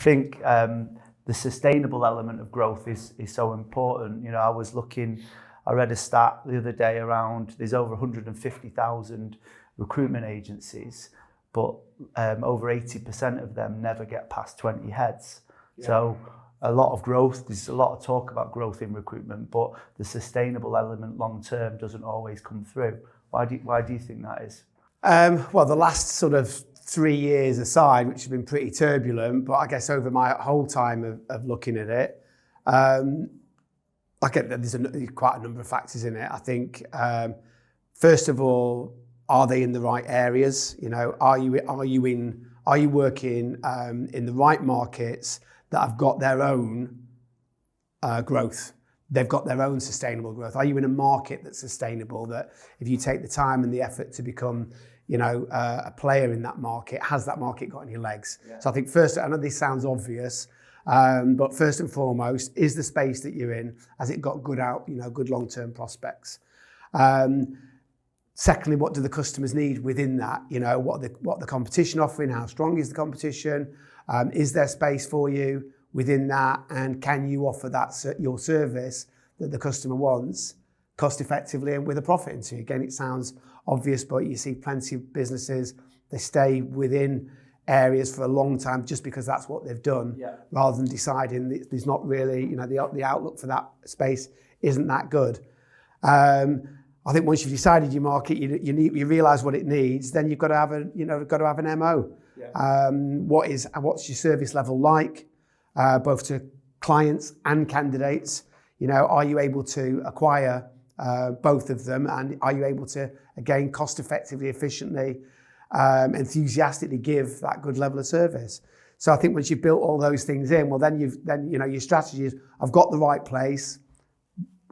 think the sustainable element of growth is so important. You know, I read a stat the other day around there's over 150,000 recruitment agencies, but over 80% of them never get past 20 heads. Yeah. So a lot of growth, there's a lot of talk about growth in recruitment, but the sustainable element long term doesn't always come through. Why do you think that is? Well, the last sort of 3 years aside, which have been pretty turbulent, but I guess over my whole time of looking at it, there's quite a number of factors in it. I think, first of all, are they in the right areas? You know, are you working in the right markets that have got their own growth? They've got their own sustainable growth. Are you in a market that's sustainable, that if you take the time and the effort to become, you know, a player in that market, has that market got any legs? Yeah. So I think first, I know this sounds obvious, but first and foremost, is the space that you're in, has it got good long-term prospects? Secondly, what do the customers need within that? You know, what the competition offering? How strong is the competition? Is there space for you within that? And can you offer that your service that the customer wants cost effectively and with a profit into? Again, it sounds obvious, but you see plenty of businesses, they stay within areas for a long time just because that's what they've done, yeah, rather than deciding that there's not really, you know, the outlook for that space isn't that good. I think once you've decided your market, you realise what it needs, then you've got to have an MO. Yeah. What's your service level like, both to clients and candidates? You know, are you able to acquire both of them, and are you able to, again, cost effectively, efficiently, enthusiastically give that good level of service? So I think once you've built all those things in, well, then you know your strategy is, I've got the right place,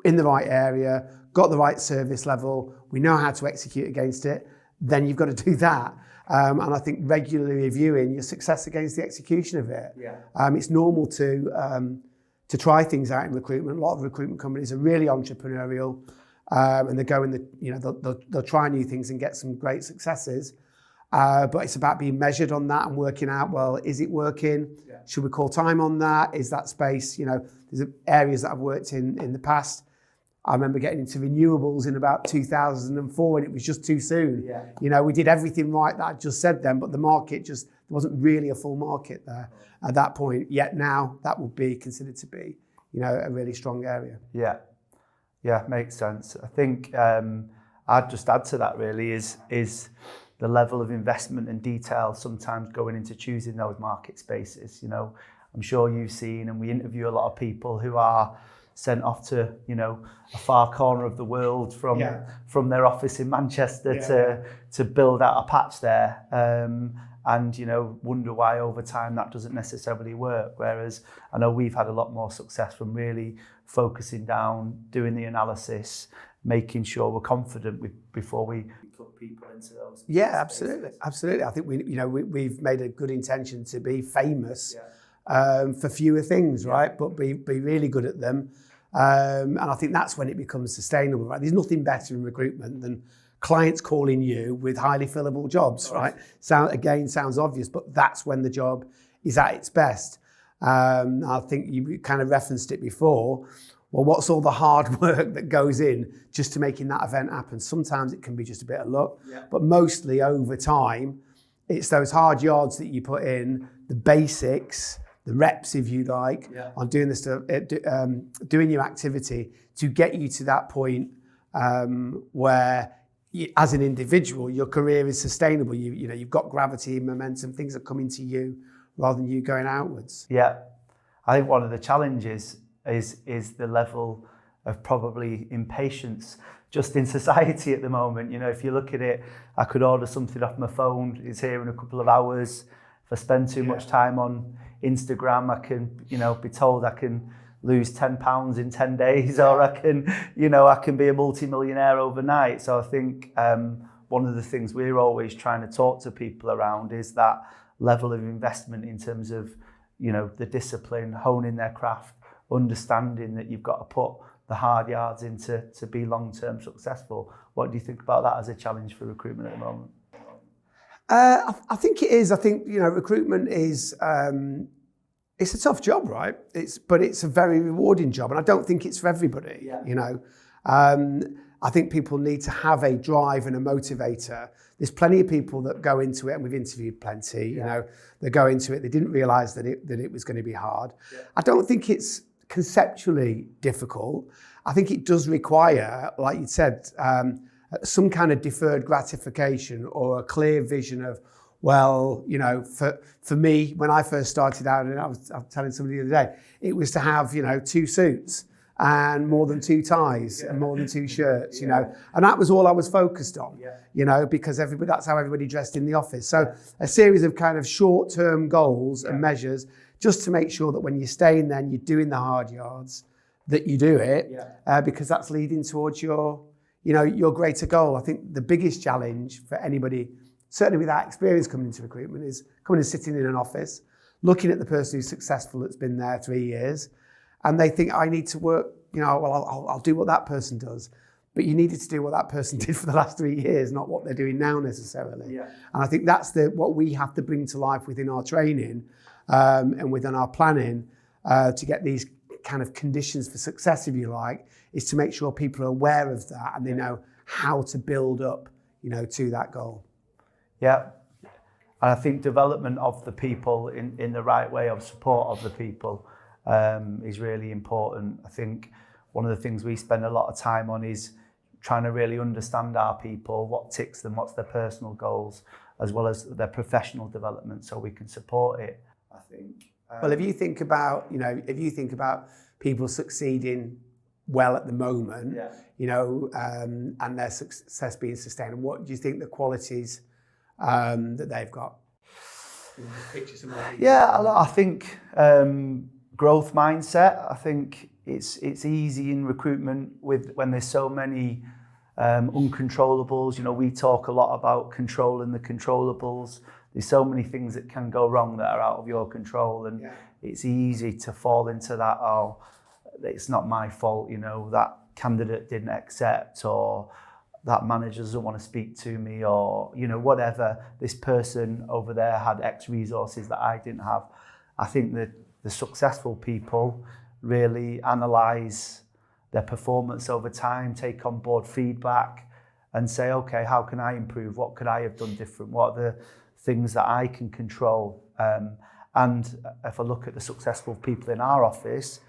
in the right area, got the right service level, we know how to execute against it, then you've got to do that. And I think regularly reviewing your success against the execution of it. Yeah. It's normal to try things out in recruitment. A lot of recruitment companies are really entrepreneurial, and they go in they'll try new things and get some great successes. But it's about being measured on that and working out, well, is it working? Yeah. Should we call time on that? Is that space, you know, there's areas that I've worked in the past. I remember getting into renewables in about 2004 and it was just too soon. Yeah. You know, we did everything right that I just said then, but the market there wasn't really a full market there at that point. Yet now that would be considered to be, you know, a really strong area. Yeah. Yeah, makes sense. I think I'd just add to that really is the level of investment and detail sometimes going into choosing those market spaces. You know, I'm sure you've seen, and we interview a lot of people who are sent off to, you know, a far corner of the world from their office in Manchester to build out a patch there, and you know, wonder why over time that doesn't necessarily work. Whereas I know we've had a lot more success from really focusing down, doing the analysis, making sure we're confident before we put people into those. Yeah, spaces. Absolutely. I think we've made a good intention to be famous. Yeah. For fewer things, right? But be really good at them. And I think that's when it becomes sustainable, right? There's nothing better in recruitment than clients calling you with highly fillable jobs, right? Sounds obvious, but that's when the job is at its best. I think you kind of referenced it before. Well, what's all the hard work that goes in just to making that event happen? Sometimes it can be just a bit of luck, but mostly over time, it's those hard yards that you put in, the basics, the reps, if you like, on doing this stuff, doing your activity to get you to that point where, as an individual, your career is sustainable. You know, you've got gravity, momentum, things are coming to you rather than you going outwards. Yeah, I think one of the challenges is the level of probably impatience just in society at the moment. You know, if you look at it, I could order something off my phone, it's here in a couple of hours. If I spend too much time on Instagram, I can, you know, be told I can lose 10 pounds in 10 days, or I can be a multi-millionaire overnight. So I think one of the things we're always trying to talk to people around is that level of investment in terms of, you know, the discipline, honing their craft, understanding that you've got to put the hard yards in to be long-term successful. What do you think about that as a challenge for recruitment at the moment? I think it is. I think, you know, recruitment is it's a tough job, right? But it's a very rewarding job, and I don't think it's for everybody. Yeah. You know, I think people need to have a drive and a motivator. There's plenty of people that go into it, and we've interviewed plenty. You know, they go into it, they didn't realise that it was going to be hard. Yeah. I don't think it's conceptually difficult. I think it does require, like you said, some kind of deferred gratification or a clear vision of, well, you know, for me, when I first started out, and I was telling somebody the other day, it was to have, you know, 2 suits and more than 2 ties and more than 2 shirts, you know, and that was all I was focused on, you know, because that's how everybody dressed in the office. So a series of kind of short-term goals and measures just to make sure that when you're staying there and you're doing the hard yards, that you do it, because that's leading towards your, you know, your greater goal. I think the biggest challenge for anybody, certainly without experience coming into recruitment, is coming and sitting in an office, looking at the person who's successful that's been there 3 years, and they think, I need to work, you know, well, I'll do what that person does. But you needed to do what that person did for the last 3 years, not what they're doing now necessarily. Yeah. And I think that's what we have to bring to life within our training and within our planning to get these kind of conditions for success, if you like, is to make sure people are aware of that and they know how to build up, you know, to that goal. Yeah. And I think development of the people in the right way, of support of the people, is really important. I think one of the things we spend a lot of time on is trying to really understand our people, what ticks them, what's their personal goals, as well as their professional development, so we can support it, I think. Well, if you think about, people succeeding well at the moment, you know, and their success being sustained, what do you think the qualities that they've got? I think growth mindset. I think it's easy in recruitment when there's so many uncontrollables. You know, we talk a lot about controlling the controllables. There's so many things that can go wrong that are out of your control, and it's easy to fall into that, oh, it's not my fault, you know, that candidate didn't accept, or that manager doesn't want to speak to me, or, you know, whatever, this person over there had X resources that I didn't have. I think that the successful people really analyse their performance over time, take on board feedback and say, okay, how can I improve? What could I have done different? What are the things that I can control? And if I look at the successful people in our office,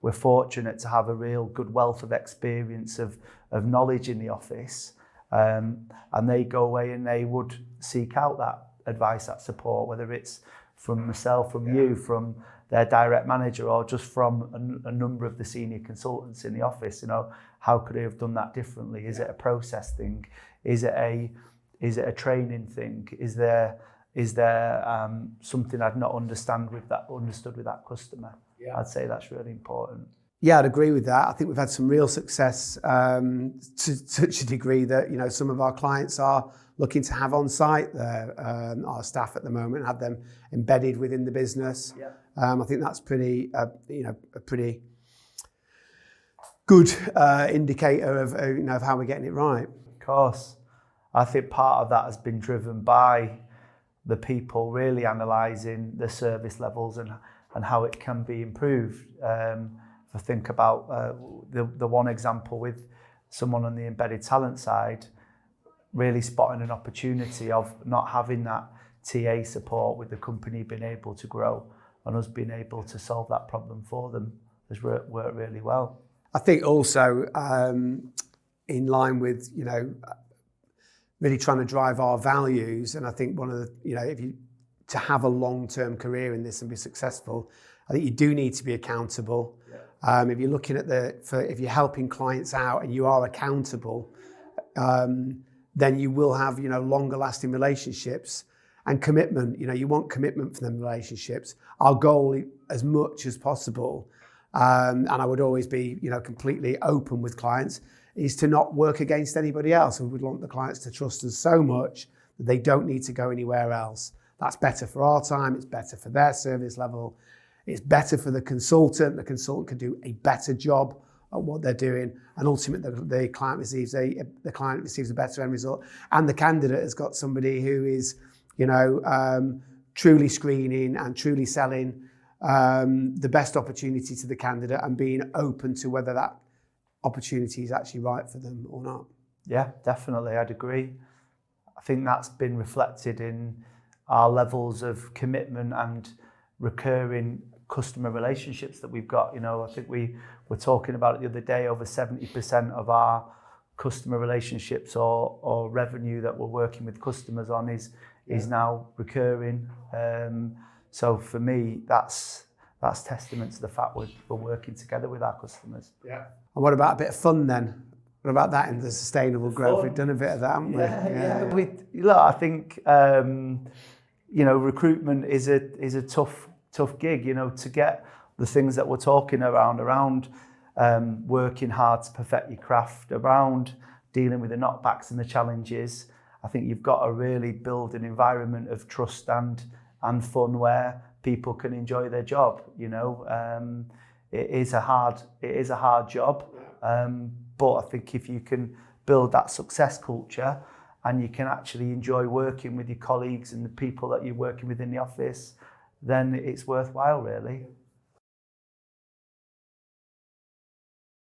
we're fortunate to have a real good wealth of experience of knowledge in the office. And they go away and they would seek out that advice, that support, whether it's from myself, from you, from their direct manager, or just from a number of the senior consultants in the office. You know, how could I have done that differently? Is it a process thing? Is it a training thing? Is there something I'd not understood with that customer? Yeah. I'd say that's really important. Yeah, I'd agree with that. I think we've had some real success to such a degree that, you know, some of our clients are looking to have on site our staff at the moment, have them embedded within the business. Yeah. I think that's pretty good indicator of how we're getting it right. Of course. I think part of that has been driven by the people really analysing the service levels and how it can be improved. If I think about the one example with someone on the embedded talent side, really spotting an opportunity of not having that TA support, with the company being able to grow and us being able to solve that problem for them, has worked really well. I think also in line with, you know, really trying to drive our values, and I think one of the, you know, to have a long-term career in this and be successful, I think you do need to be accountable. Yeah. If you're looking at if you're helping clients out and you are accountable, then you will have, you know, longer lasting relationships and commitment. You know, you want commitment from them relationships. Our goal, as much as possible, and I would always be, you know, completely open with clients, is to not work against anybody else. We would want the clients to trust us so much that they don't need to go anywhere else. That's better for our time, it's better for their service level, it's better for the consultant can do a better job at what they're doing, and ultimately the client receives a better end result, and the candidate has got somebody who is, you know, truly screening and truly selling the best opportunity to the candidate and being open to whether that opportunity is actually right for them or not. Yeah, definitely, I'd agree. I think that's been reflected in our levels of commitment and recurring customer relationships that we've got. I think we were talking about it the other day, over 70% of our customer relationships or revenue that we're working with customers on is now recurring. So for me, that's testament to the fact we're working together with our customers. Yeah. And what about a bit of fun then? What about that in the sustainable growth? We've done a bit of that, haven't we? Yeah. I think recruitment is a tough gig. To get the things that we're talking around working hard to perfect your craft, around dealing with the knockbacks and the challenges. I think you've got to really build an environment of trust and fun where people can enjoy their job. It is a hard job, but I think if you can build that success culture and you can actually enjoy working with your colleagues and the people that you're working with in the office, then it's worthwhile, really.